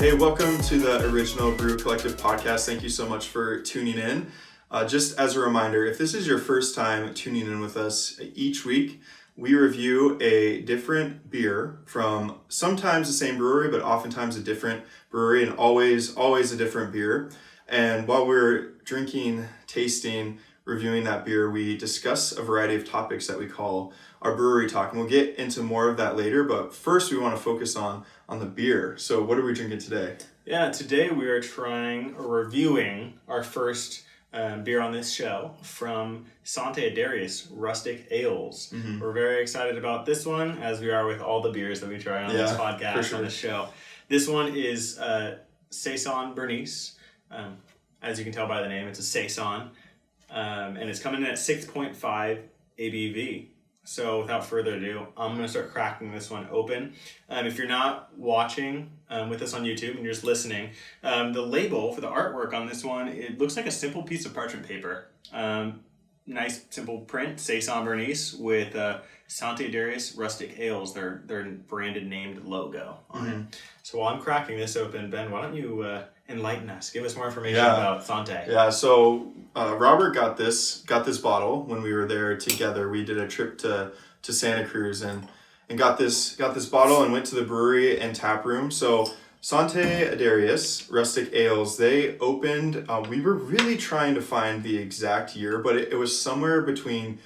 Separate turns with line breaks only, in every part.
Hey, welcome to the Original Brew Collective podcast. Thank you so much for tuning in. Just as a reminder, if this is your first time tuning in with us, each week we review a different beer from sometimes the same brewery, but oftentimes a different brewery, and always a different beer. And while we're drinking, tasting, reviewing that beer, we discuss a variety of topics that we call our brewery talk. And we'll get into more of that later, but first we want to focus on the beer. So what are we drinking today?
Yeah, today we are reviewing our first beer on this show from Sante Adairius Rustic Ales. Mm-hmm. We're very excited about this one, as we are with all the beers that we try on this podcast, on this show. This one is Saison Bernice. As you can tell by the name, it's a Saison. And it's coming in at 6.5 ABV. So without further ado, I'm going to start cracking this one open. If you're not watching with us on YouTube and you're just listening, the label for the artwork on this one, it looks like a simple piece of parchment paper. Nice simple print, Saison Bernice with Sante Adairius Rustic Ales, their branded named logo on it. So while I'm cracking this open, Ben, why don't you enlighten us? Give us more information about Sante.
Yeah, so Robert got this bottle when we were there together. We did a trip to Santa Cruz and got this bottle and went to the brewery and tap room. So Sante Adairius Rustic Ales, they opened, we were really trying to find the exact year, but it was somewhere between,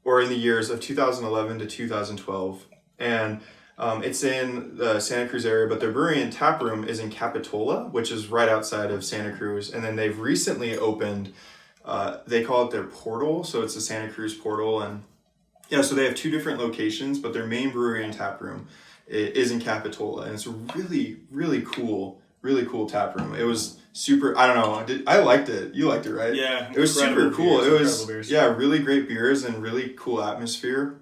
or in the years of 2011 to 2012. And it's in the Santa Cruz area, but their brewery and tap room is in Capitola, which is right outside of Santa Cruz. And then they've recently opened, they call it their portal. So it's the Santa Cruz portal. And so they have two different locations, but their main brewery and tap room is in Capitola. And it's a really, really cool tap room. It was super, I don't know, I liked it. You liked it, right?
Yeah.
It was super cool. It was, really great beers and really cool atmosphere.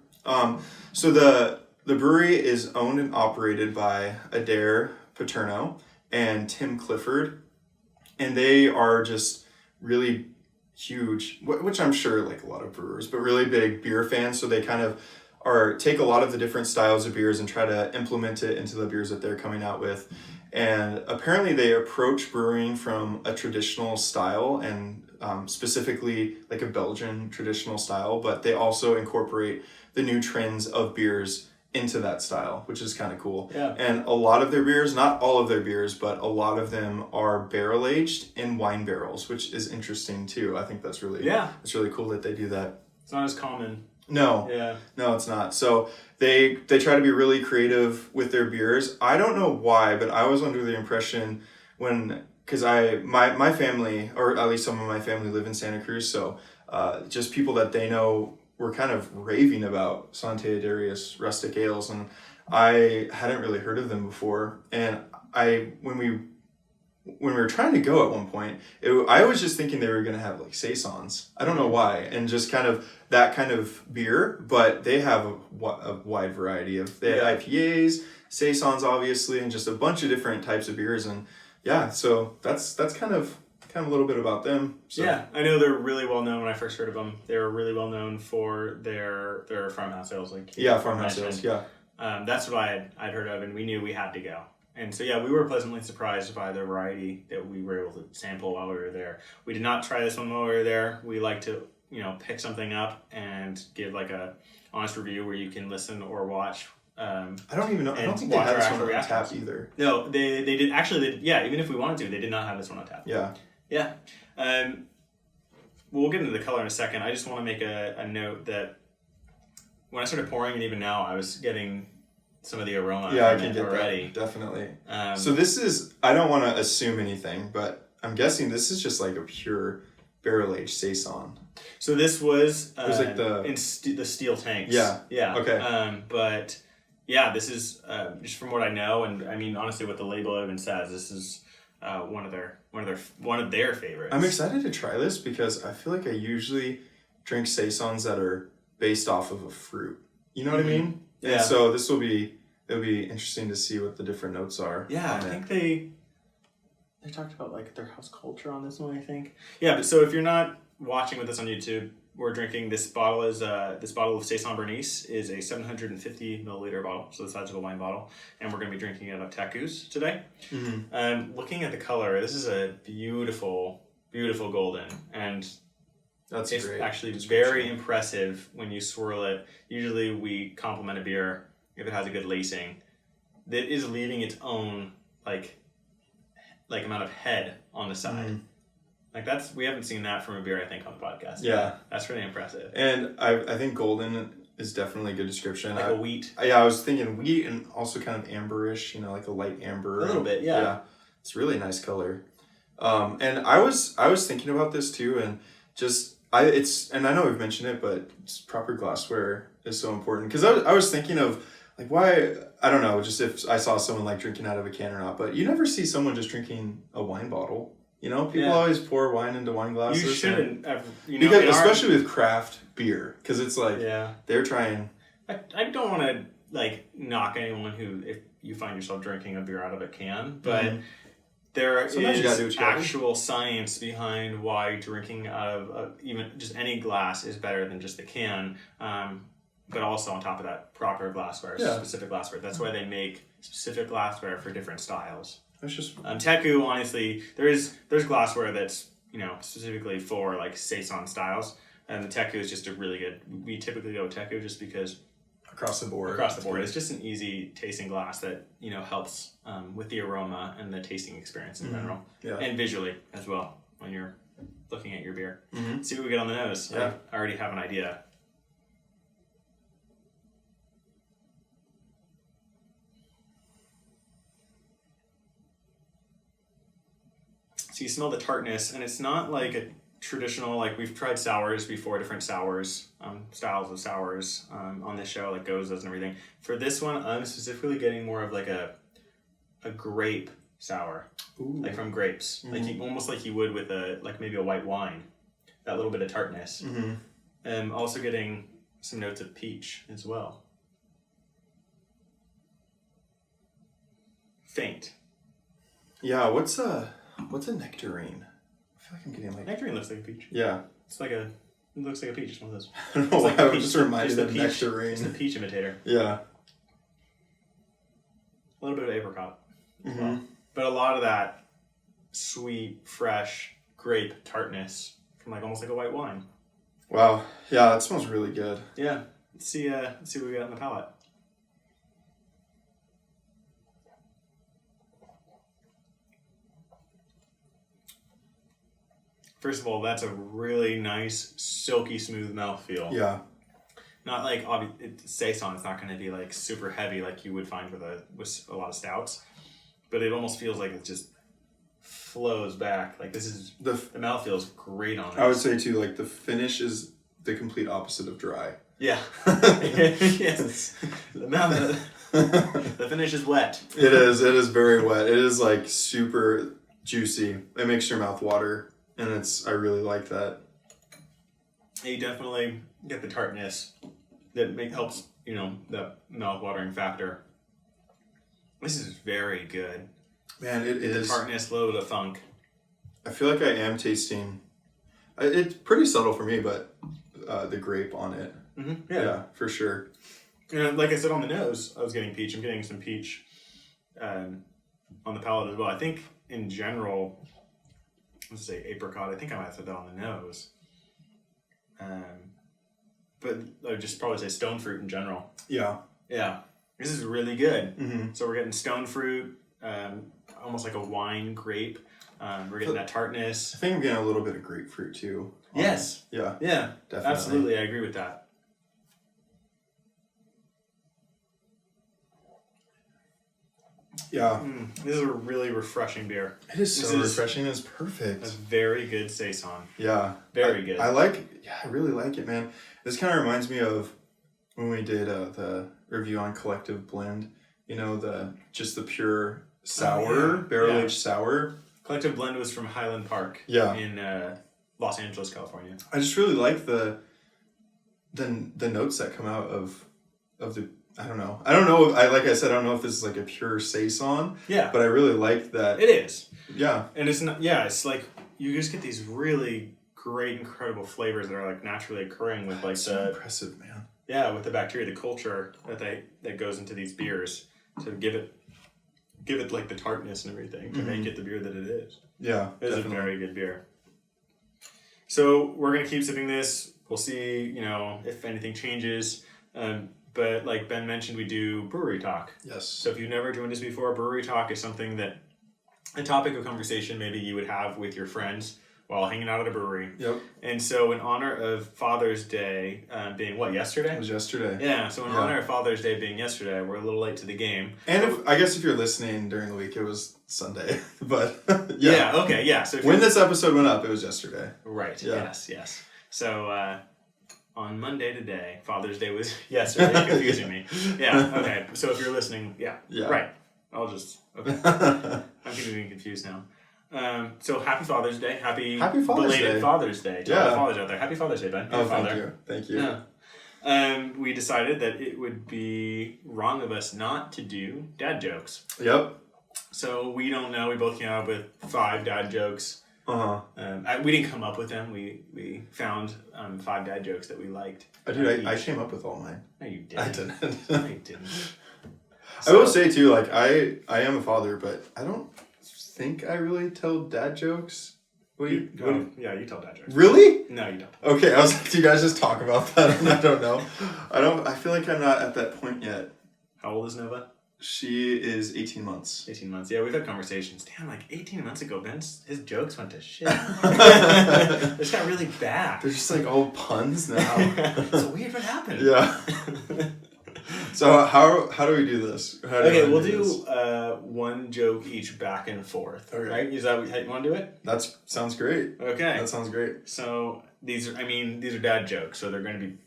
So the brewery is owned and operated by Adair Paterno and Tim Clifford, and they are just really huge, which I'm sure like a lot of brewers, but really big beer fans. So they kind of take a lot of the different styles of beers and try to implement it into the beers that they're coming out with. And apparently they approach brewing from a traditional style and specifically like a Belgian traditional style, but they also incorporate the new trends of beers into that style, which is kind of cool.
Yeah.
And a lot of their beers, not all of their beers, but a lot of them are barrel aged in wine barrels, which is interesting too. I think that's really cool that they do that.
It's not as common.
No.
Yeah.
No, it's not. So they try to be really creative with their beers. I don't know why, but I was under the impression because my family, or at least some of my family, live in Santa Cruz, so just people that they know were kind of raving about Sante Adairius Rustic Ales, and I hadn't really heard of them before. And when we were trying to go at one point, I was just thinking they were going to have like Saisons. I don't know why, and just kind of that kind of beer, but they have a wide variety of IPAs, Saisons obviously, and just a bunch of different types of beers. And so that's kind of a little bit about them. So.
Yeah, I know they're really well known. When I first heard of them, they were really well known for their farmhouse ales.
Farmhouse ales. Yeah,
that's what I'd heard of, and we knew we had to go. And so we were pleasantly surprised by the variety that we were able to sample while we were there. We did not try this one while we were there. We like to pick something up and give like a honest review where you can listen or watch.
I don't even know. I don't think they had this one on tap either.
No, they did actually. Even if we wanted to, they did not have this one on tap.
Yeah.
Yeah. We'll get into the color in a second. I just want to make a note that when I started pouring, and even now, I was getting some of the aroma.
Yeah, I can get
already.
That, definitely. So this is, I don't want to assume anything, but I'm guessing this is just like a pure barrel-aged Saison.
So this was
it was like
the steel tanks.
Yeah.
Yeah.
Okay.
But yeah, this is just from what I know, and I mean honestly, what the label even says, this is one of their favorites.
I'm excited to try this because I feel like I usually drink Saisons that are based off of a fruit. You know what I mean?
Yeah.
And so it'll be interesting to see what the different notes are.
Yeah, I think they talked about like their house culture on this one, I think. Yeah, but so if you're not watching with us on YouTube, we're drinking this bottle of Saison Bernice is a 750 milliliter bottle, so the size of a wine bottle, and we're going to be drinking it out of Taku's today. Looking at the color, this is a beautiful, beautiful golden, and
That's
it's
great.
actually very impressive when you swirl it. Usually we compliment a beer if it has a good lacing. That is leaving its own like amount of head on the side. Like we haven't seen that from a beer, I think, on the podcast.
Yeah.
That's really impressive.
And I think golden is definitely a good description.
Like a wheat.
Yeah, I was thinking wheat and also kind of amberish, like a light amber.
A little bit, yeah.
Yeah. It's a really nice color. And I was thinking about this too, and and I know we've mentioned it, but it's proper glassware is so important. Because I was thinking of like why, I don't know, just if I saw someone like drinking out of a can or not, but you never see someone just drinking a wine bottle. People always pour wine into wine glasses.
You shouldn't ever,
because especially with craft beer, because it's like they're trying.
I don't want to like knock anyone who, if you find yourself drinking a beer out of a can, but there
Sometimes you gotta do
is
what you gotta do.
actual science behind why drinking out of even just any glass is better than just the can. But also on top of that, proper glassware, specific glassware. That's why they make specific glassware for different styles.
It's just
Taku, honestly, there's glassware that's specifically for like Saison styles, and the Taku is just a really good. We typically go with Taku just because
across the board.
It's just an easy tasting glass that helps with the aroma and the tasting experience in general, and visually as well when you're looking at your beer. See what we get on the nose.
Yeah.
I already have an idea. So you smell the tartness, and it's not like a traditional, like we've tried sours before, different sours, styles of sours on this show, like Gozas and everything. For this one, I'm specifically getting more of like a grape sour, like from grapes, almost like you would with maybe a white wine, that little bit of tartness. I'm also getting some notes of peach as well. Faint.
Yeah, what's a nectarine? I feel like I'm getting like
Nectarine looks like a peach.
Yeah.
It looks like a peach. One of those.
I don't know why I was just reminded of nectarine.
It's the peach imitator.
Yeah.
A little bit of apricot. Well. But a lot of that sweet, fresh grape tartness from almost like a white wine.
Wow. Yeah, that smells really good.
Yeah. Let's see what we got on the palate. First of all, that's a really nice, silky, smooth mouthfeel.
Yeah.
Not like Saison. It's not going to be like super heavy like you would find with a lot of stouts, but it almost feels like it just flows back. Like this is the mouthfeel is great on it.
I would say too, like the finish is the complete opposite of dry.
Yeah. Yes. The finish is wet.
It is. It is very wet. It is like super juicy. It makes your mouth water. And I really like that.
You definitely get the tartness that helps, the mouth-watering factor. This is very good.
Man, it is.
The tartness, a little bit of funk.
I feel like I am tasting, it's pretty subtle for me, but the grape on it. Yeah, for sure.
And like I said on the nose, I was getting peach. I'm getting some peach on the palate as well. I think in general, let's say apricot. I think I might have said that on the nose. But I would just probably say stone fruit in general.
Yeah.
Yeah. This is really good. So we're getting stone fruit, almost like a wine grape. We're getting that tartness.
I think I'm getting a little bit of grapefruit too.
Yes.
Yeah.
Yeah.
Definitely.
Absolutely. I agree with that.
Yeah.
This is a really refreshing beer.
It is so refreshing. It's perfect.
A very good Saison.
Yeah.
Very good.
I really like it, man. This kind of reminds me of when we did the review on Collective Blend. Just the pure sour, barrel-aged sour.
Collective Blend was from Highland Park in Los Angeles, California.
I just really like the notes that come out of the. I don't know. Like I said, I don't know if this is like a pure Saison.
Yeah.
But I really like that.
It is.
Yeah.
And it's not. Yeah. It's like you just get these really great, incredible flavors that are like naturally occurring with like
so impressive, man.
Yeah, with the bacteria, the culture that goes into these beers to give it like the tartness and everything to make it the beer that it is.
Yeah,
it is a very good beer. So we're gonna keep sipping this. We'll see, if anything changes. But like Ben mentioned, we do brewery talk.
Yes.
So if you've never joined us before, brewery talk is something that a topic of conversation maybe you would have with your friends while hanging out at a brewery.
Yep.
And so in honor of Father's Day being yesterday?
It was yesterday.
Yeah, so in honor of Father's Day being yesterday, we're a little late to the game.
And I guess if you're listening during the week, it was Sunday. But
So
when this episode went up, it was yesterday.
Right, yes. So on Monday today, Father's Day was yesterday, confusing me. Yeah, okay. So if you're listening, right. I'm getting confused now. So happy Father's Day. Happy
Father's
belated
Day.
Father's Day to all the fathers out there. Happy Father's Day, Ben.
Thank you.
Yeah. We decided that it would be wrong of us not to do dad jokes.
Yep.
So we don't know. We both came up with 5 dad jokes. We didn't come up with them. We found 5 dad jokes that we liked.
I came up with all mine.
No, you didn't.
I didn't.
No, you didn't.
I will say too, like I am a father, but I don't think I really tell dad jokes.
You tell dad jokes.
Really?
No, you don't.
Okay, I was like, do you guys just talk about that? I don't know. I feel like I'm not at that point yet.
How old is Nova?
She is 18 months.
18 months. Yeah, we've had conversations. Damn, like 18 months ago, his jokes went to shit. They just got really bad.
They're just like all puns now.
It's weird what happened.
Yeah. So how do we do this?
Okay, we'll do one joke each back and forth.
Okay.
Right? Is that how you want to do it?
That sounds great.
Okay.
That sounds great.
So these are dad jokes, so they're going to be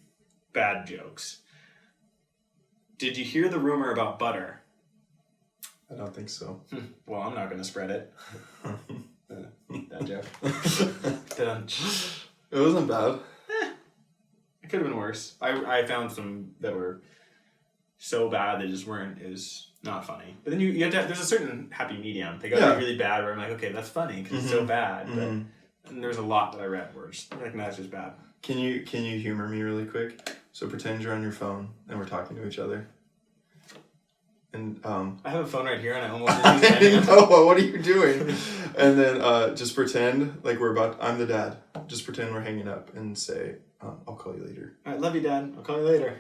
bad jokes. Did you hear the rumor about butter?
I don't think so.
Well, I'm not going to spread it. That joke.
It wasn't bad.
It could have been worse. I found some that were so bad they just weren't. It was not funny. But then you have to. There's a certain happy medium. They got to be really bad where I'm like, okay, that's funny because it's so bad. But and there's a lot that I read where it's like, no, that's just bad.
Can you humor me really quick? So pretend you're on your phone and we're talking to each other. And
I have a phone right here and I almost didn't
know. What are you doing? And then just pretend like I'm the dad. Just pretend we're hanging up and say, I'll call you later.
All right, love you, Dad. I'll call you later.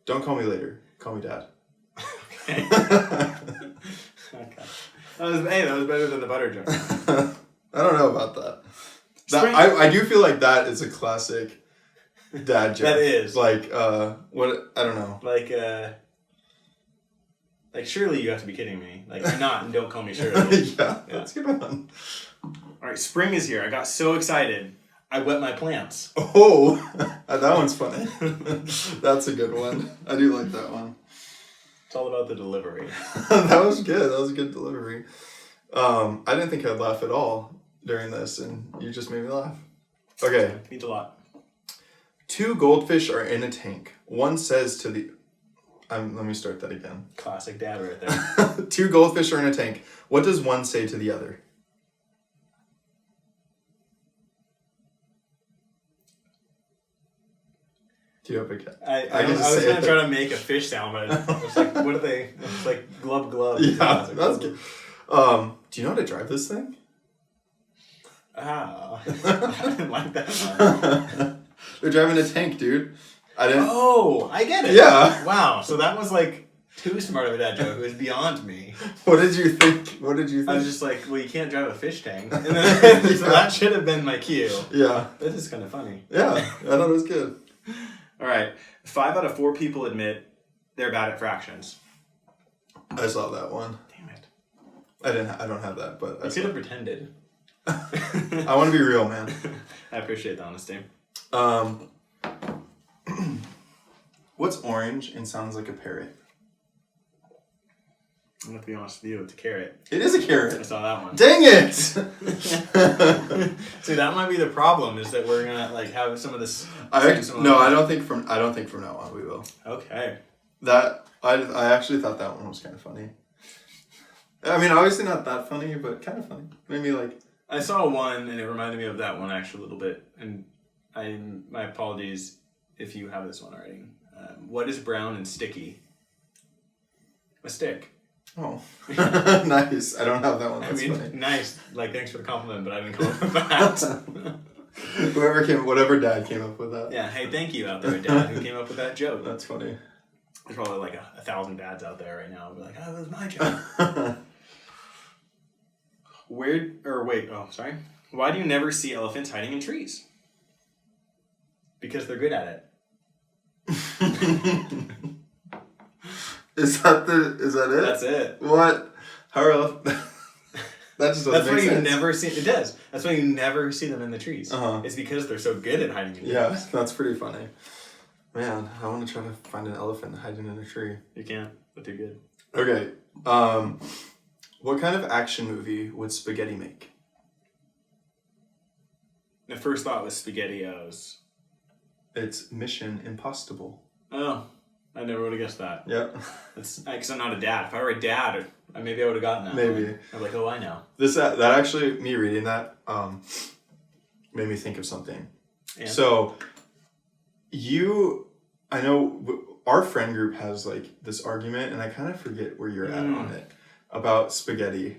Don't call me later. Call me Dad.
Okay. That was better than the butter joke.
I don't know about that. I do feel like that is a classic dad joke.
That is.
Like, what? I don't know.
Like, surely you have to be kidding me. Like, you're not, and don't call me Shirley.
Yeah, that's a good one.
All right, spring is here. I got so excited. I wet my plants.
Oh, that one's funny. That's a good one. I do like that one.
It's all about the delivery.
That was good. That was a good delivery. I didn't think I'd laugh at all during this, and you just made me laugh. Okay.
Means a lot.
2 goldfish are in a tank. One says to the... let me start that again.
Classic dad right there.
2 goldfish are in a tank. What does one say to the other? Do you have a guess?
I was going to try to make a fish sound, but I was like, what are they? It's like glub glub.
Yeah, that's good. Do you know how to drive this thing?
I didn't like that one.
They're driving a tank, dude.
Oh, I get it.
Yeah.
Wow. So that was like too smart of a dad joke. It was beyond me.
What did you think?
I was just like, well, you can't drive a fish tank. And then, so that should have been my cue.
Yeah.
That is kind of funny.
Yeah. I thought it was good.
All right. 5 out of 4 people admit they're bad at fractions.
I saw that one.
Damn it.
I don't have that, but
I could have pretended.
I want to be real, man.
I appreciate the honesty.
What's orange and sounds like a parrot?
I'm going to be honest with you, it's a carrot.
It is a
I
carrot.
saw that one.
Dang it!
See, that might be the problem, is that we're gonna like have some of this.
I don't think from now on we will.
Okay.
That I actually thought that one was kind of funny. I mean, obviously not that funny, but kind of funny. Made me like
I saw one, and it reminded me of that one actually a little bit. And my apologies if you have this one already. What is brown and sticky? A stick.
Oh, nice. I don't have that one. That's funny.
Nice. Like, thanks for the compliment, but I didn't come up with that.
Whatever dad came up with that.
Yeah, hey, thank you out there, Dad, who came up with that joke.
That's funny.
There's probably like 1,000 dads out there right now who be like, oh, that was my joke. Sorry. Why do you never see elephants hiding in trees? Because they're good at it.
Is that it?
That's it.
What? How are that just doesn't
That's
make
why
sense.
you never see it does. That's why you never see them in the trees. It's because they're so good at hiding in trees.
Yeah, that's pretty funny. Man, I want to try to find an elephant hiding in a tree.
You can't, but they're good.
Okay. What kind of action movie would spaghetti make?
My first thought was SpaghettiOs.
It's Mission Impossible.
Oh, I never would have guessed that.
Yep.
It's because I'm not a dad. If I were a dad, maybe I would have gotten that.
Maybe.
I'm like, oh, I know.
That actually, me reading that, made me think of something.
And?
So, I know our friend group has like this argument, and I kind of forget where you're at on it, about spaghetti.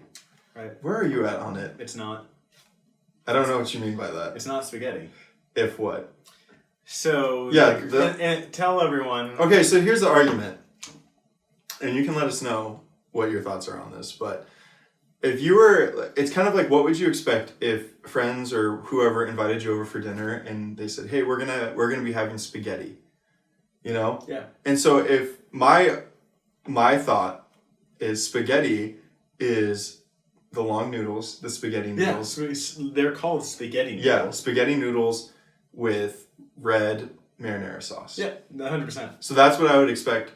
Right.
Where are you at on it?
It's not.
I don't know what you mean by that.
It's not spaghetti.
If what?
So,
yeah,
and tell everyone.
Okay, so here's the argument. And you can let us know what your thoughts are on this. But if you were, it's kind of like, what would you expect if friends or whoever invited you over for dinner and they said, hey, we're gonna be having spaghetti, you know?
Yeah.
And so if my thought is spaghetti is the long noodles, the spaghetti noodles.
Yeah, they're called spaghetti noodles.
Yeah, spaghetti noodles with red marinara sauce.
Yeah, 100%.
So that's what I would expect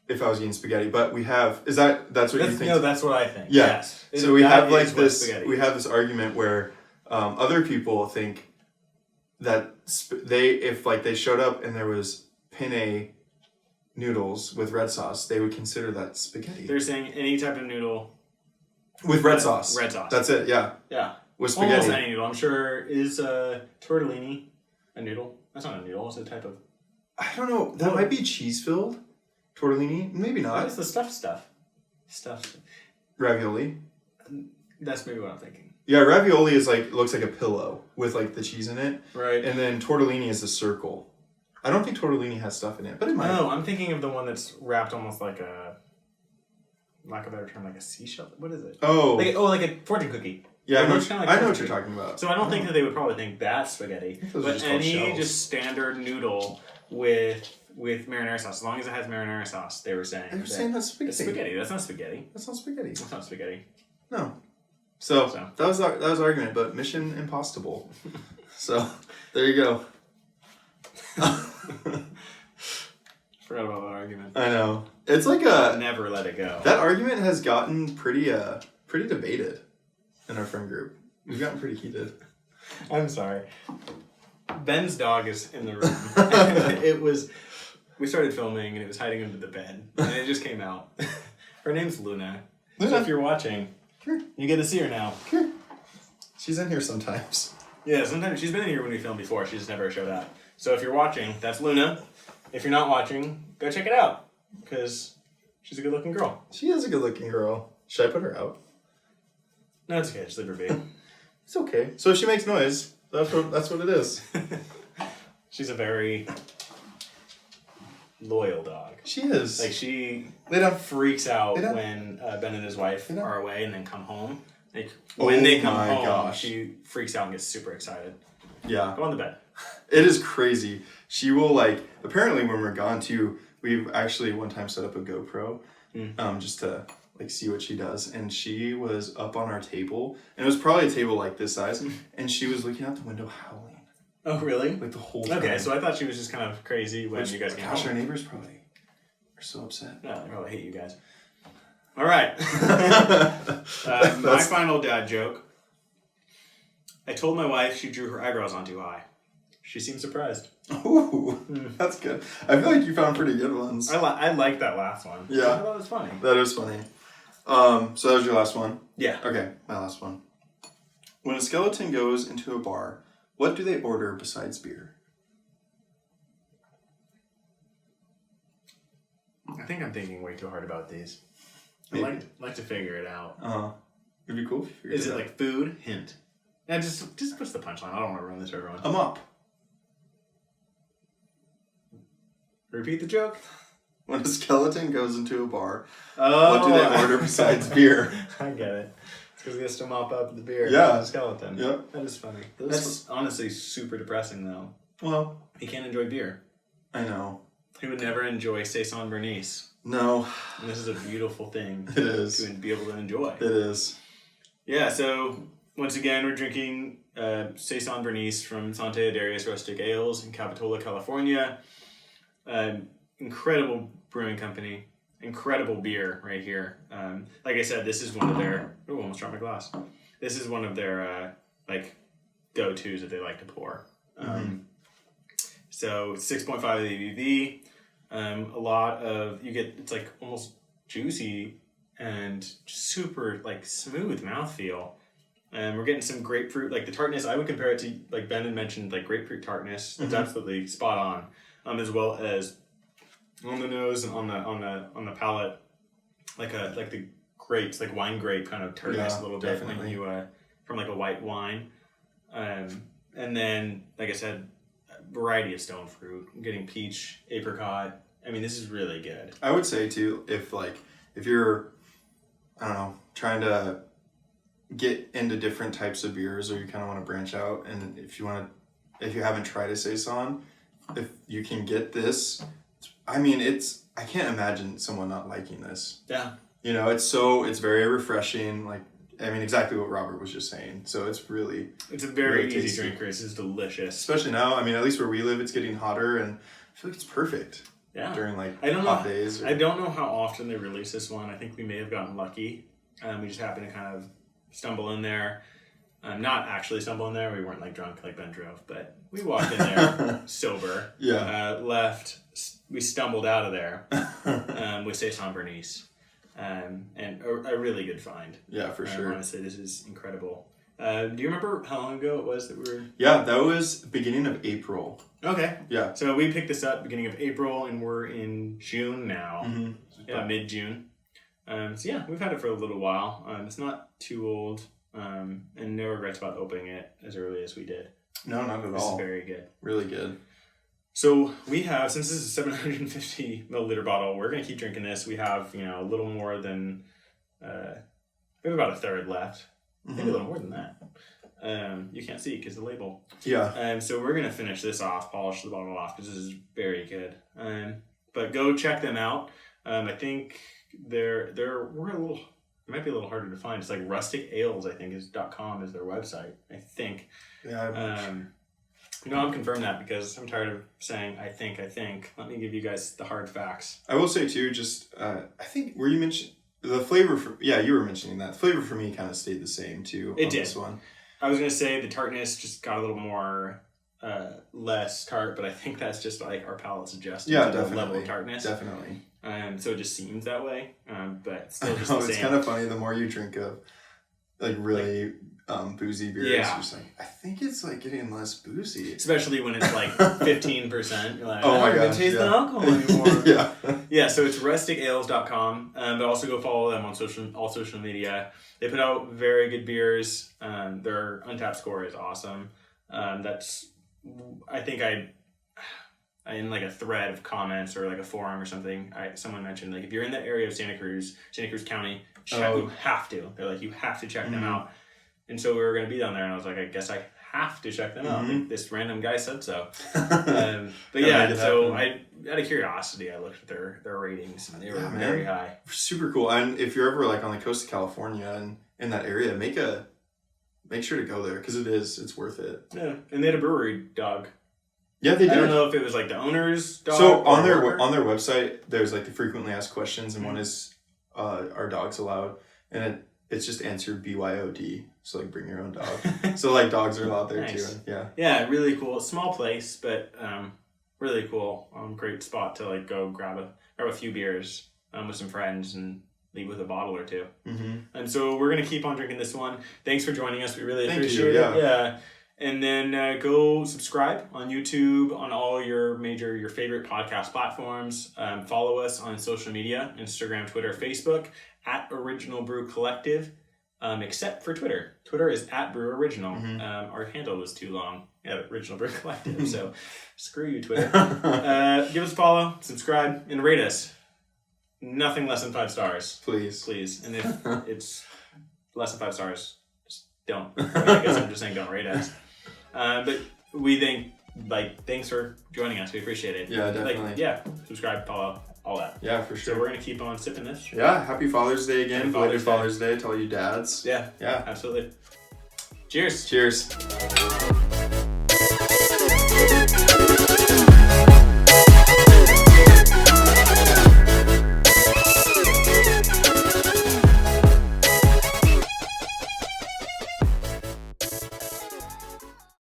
if I was eating spaghetti. But that's what you think?
No, that's what I think.
Yeah.
Yes.
So we have like this. We have this argument where other people think that if they showed up and there was penne noodles with red sauce, they would consider that spaghetti.
They're saying any type of noodle
with red sauce.
Red sauce.
That's it. Yeah.
Yeah.
With spaghetti.
Almost any noodle. I'm sure is tortellini a noodle. That's not a noodle. It's a type of.
I don't know. That might be cheese filled. Tortellini? Maybe not.
That's the stuff.
Ravioli?
That's maybe what I'm thinking.
Yeah, ravioli looks like a pillow with like the cheese in it.
Right.
And then tortellini is a circle. I don't think tortellini has stuff in it, but it might.
No, I'm thinking of the one that's wrapped almost like a, lack of a better term, like a seashell. What is it?
Oh.
Like a fortune cookie.
Yeah, I know
like
what you're talking about.
So I don't think that they would probably think that's spaghetti. But any just standard noodle with marinara sauce, as long as it has marinara sauce, they were saying.
They're saying that's spaghetti.
It's spaghetti. That's not spaghetti.
That's not spaghetti.
That's not spaghetti.
No. So that was argument, but Mission Impossible. So there you go.
Forgot about that argument.
I know. It's like a
never let it go.
That argument has gotten pretty debated in our friend group. We've gotten pretty heated.
I'm sorry. Ben's dog is in the room. We started filming and it was hiding under the bed. And it just came out. Her name's Luna. So if you're watching, you get to see her now.
She's in here sometimes.
Yeah, sometimes she's been in here when we filmed before. She just never showed up. So if you're watching, that's Luna. If you're not watching, go check it out. Because she's a good looking girl.
She is a good looking girl. Should I put her out?
No, it's okay. Just leave her be.
It's okay. So if she makes noise, that's what it is.
She's a very loyal dog.
She is.
Like she freaks out when Ben and his wife are away and then come home. Like when they come home, she freaks out and gets super excited.
Yeah.
Go on the bed.
It is crazy. She will apparently when we're gone too, we've actually one time set up a GoPro just to see what she does. And she was up on our table, and it was probably a table like this size, and she was looking out the window howling.
Oh, really?
Like the whole time.
Okay, so I thought she was just kind of crazy when you guys came home.
Our neighbors probably are so upset.
No, they probably hate you guys. All right. My final dad joke. I told my wife she drew her eyebrows on too high. She seemed surprised.
Ooh, that's good. I feel like you found pretty good ones.
I like that last one.
Yeah.
I thought it was funny.
That is funny. So that was your last one?
Yeah.
Okay, my last one. When a skeleton goes into a bar, what do they order besides beer?
I think I'm thinking way too hard about these.
Maybe.
I'd like to figure it out.
It'd be cool if you figured
Is
it
it
out.
like food? Hint. Yeah, just push the punchline. I don't want to ruin this for everyone.
A mop.
Repeat the joke.
When a skeleton goes into a bar,
Oh,
what do they order besides beer?
I get it. It's because he has to mop up the beer.
Yeah.
The skeleton.
Yep.
That is funny.
That is
That's honestly super depressing, though.
Well,
He can't enjoy beer.
I know.
He would never enjoy Saison Bernice.
No,
And this is a beautiful thing
it is.
to be able to enjoy.
It is.
Yeah, so once again, we're drinking Saison Bernice from Sante Adairius Rustic Ales in Capitola, California. Incredible brewing company. Incredible beer right here. Like I said, this is one of their... Oh, almost dropped my glass. This is one of their go-tos that they like to pour. So 6.5 ABV. A lot of... it's like almost juicy and super like smooth mouthfeel. And we're getting some grapefruit, like the tartness. I would compare it to, like Ben had mentioned, like grapefruit tartness. It's absolutely spot on. As well as on the nose and on the palate, like the grapes, like wine grape kind of tartness a little bit when you from like a white wine. And then, like I said, a variety of stone fruit. I'm getting peach, apricot. I mean, this is really good.
I would say too, if you're, I don't know, trying to get into different types of beers, or you kind of want to branch out, and if you haven't tried a Saison, if you can get this, I mean, I can't imagine someone not liking this.
Yeah.
You know, it's very refreshing. Like, I mean, exactly what Robert was just saying. So it's
a very
really
easy
tasty.
drink, Chris. It's delicious.
Especially now, I mean, at least where we live, it's getting hotter, and I feel like it's perfect.
Yeah.
During
I don't
hot
know,
days.
I don't know how often they release this one. I think we may have gotten lucky. We just happened to kind of stumble in there. Not actually stumble in there. We weren't like drunk like Ben drove, but we walked in there sober.
Yeah.
Left. We stumbled out of there with Saison Bernice. And a really good find.
Yeah, for sure.
Honestly, this is incredible. Do you remember how long ago it was that we were...
Yeah, that was beginning of April.
Okay.
Yeah.
So we picked this up beginning of April, and we're in June now.
Mm-hmm.
Yeah, mid-June. So yeah, we've had it for a little while. It's not too old, and no regrets about opening it as early as we did.
No, not at
This
all.
is very good.
Really good.
So we have, since this is a 750 milliliter bottle, we're going to keep drinking this. We have, a little more than, we have about a third left. Maybe a little more than that. You can't see because the label.
Yeah.
So we're going to finish this off, polish the bottle off, because this is very good. But go check them out. I think we're a little, it might be a little harder to find. It's like Rustic Ales, I think, .com is their website, I think.
Yeah.
I'm confirmed that because I'm tired of saying I think. Let me give you guys the hard facts.
I will say too, just I think you mentioned the flavor you were mentioning that. The flavor for me kind of stayed the same too.
It did.
This one.
I was gonna say the tartness just got a little more less tart, but I think that's just like our palate's adjusted to the level of tartness.
Definitely.
So it just seems that way. But still just
the
the same.
It's kind of funny. The more you drink of like really boozy beers, you're just like, I think it's like getting less boozy.
Especially when it's like 15%. You're like,
oh my
I don't
god,
even taste the alcohol anymore.
Yeah.
Yeah, so it's rusticales.com. But also go follow them on all social media. They put out very good beers. Their Untapped score is awesome. I think I in like a thread of comments or like a forum or something, someone mentioned like if you're in the area of Santa Cruz County, you have to. They're like, you have to check them out. And so we were going to be down there, and I was like, I guess I have to check them out. Like, this random guy said so. But yeah, so out of curiosity, I looked at their ratings, and they were very high.
Super cool. And if you're ever like on the coast of California and in that area, make sure to go there because it's worth it.
Yeah, and they had a brewery dog.
Yeah, they did.
I don't know if it was like the owner's dog.
So on their website, there's like the frequently asked questions, and one is, "Are dogs allowed?" And it's just answered BYOD. So like, bring your own dog. So like, dogs are allowed there too. Yeah.
Yeah, really cool. Small place, but really cool. Great spot to like go grab a few beers with some friends and leave with a bottle or two.
Mm-hmm.
And so we're going to keep on drinking this one. Thanks for joining us. We really
Thank
appreciate
you,
it. Yeah. And then go subscribe on YouTube, on all your favorite podcast platforms. Follow us on social media, Instagram, Twitter, Facebook, at Original Brew Collective, except for Twitter. Twitter is at Brew Original. Our handle was too long at Original Brew Collective, so screw you, Twitter. Give us a follow, subscribe, and rate us. Nothing less than 5 stars.
Please.
And if it's less than 5 stars, just don't. I guess I'm just saying don't rate us. But we think, thanks for joining us. We appreciate it.
Yeah, definitely.
Subscribe, follow, all that.
Yeah, for sure.
So we're going to keep on sipping this.
Yeah, happy Father's Day again.
Happy
Father's Day to all you dads.
Yeah, absolutely. Cheers.
Cheers.